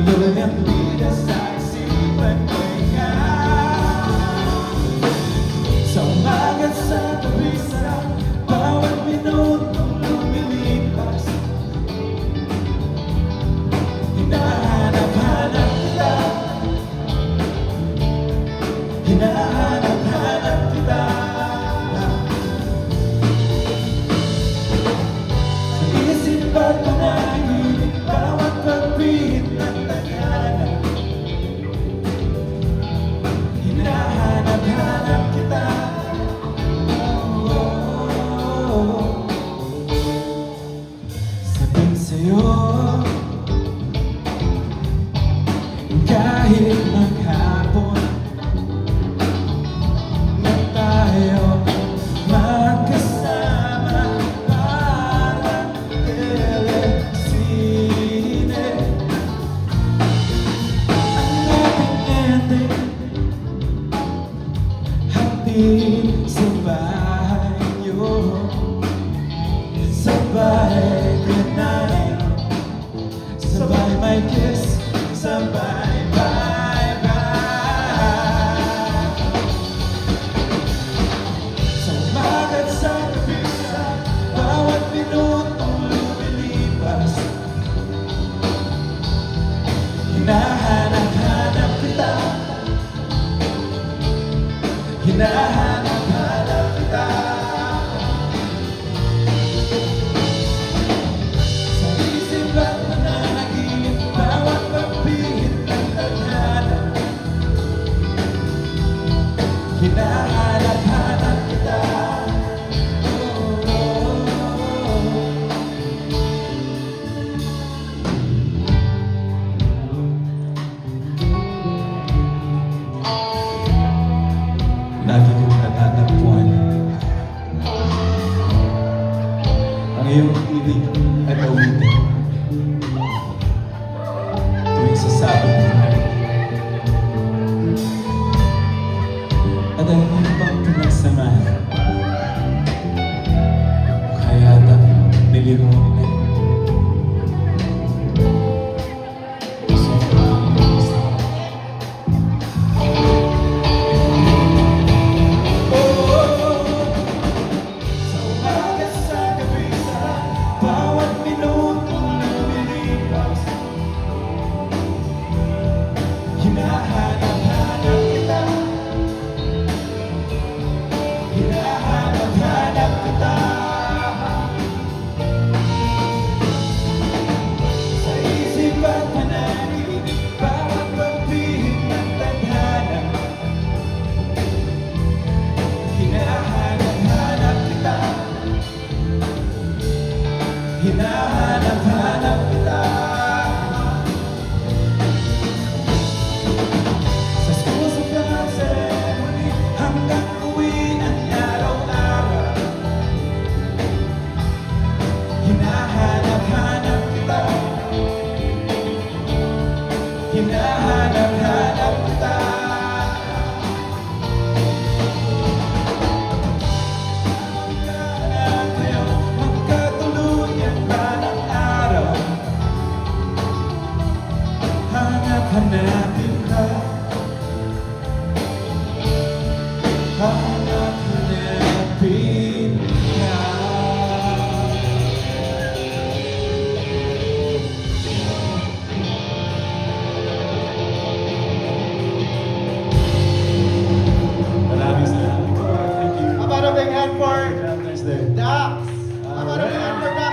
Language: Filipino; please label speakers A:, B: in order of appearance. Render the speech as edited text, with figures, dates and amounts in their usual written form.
A: tuloy ang bida sa isipan ko ikaw. Sa umaga sa gabi sa bawat minutong lumilipas, hinahanap-hanap kita, hinahanap-hanap kita. Sa isip at panaginip, bawat pagbihit ng tadhana, hinahanap-hanap kita. Sabihin sa'yo, kahit maghapon na tayo magkasama, parang telesine. Ang ating ending, hanggang sa bahay niyo, sabay good night, sabay may kiss, sabay bye-bye. Sa umagat sa gabi sa bawat minutong lumilipas, hinahanap-hanap kita, hinahanap-hanap kita. Sa isip at panaginip, bawat pagbihit ng tadhana, hinahanap-hanap kita. Lagi kong natatagpuan ang iyong ibig at awitin tuwing sasabi mo. At ang iyong pang pinagsamahan, kaya niliro nila. Sa umaga sa gabi sa bawat minutong lumilipas, hinahanap-hanap kita, hinahanap-hanap kita. Sa isip at panaginip, bawat pagbihit ng tadhana, hinahanap-hanap kita, hinahanap-hanap kita. Sa school, sa klase, muli hanggang uwi ang araw-araw, hinahanap-hanap kita, hinahanap-hanap kita. Hanggang tayo magkatuluyan balang araw, hanap-hanapin ka, hanap-hanapin ka. Maraming salamat po. Thank you.
B: How about a big hand for
A: Valentine's Day.
B: Dax? How about a big hand for Dax?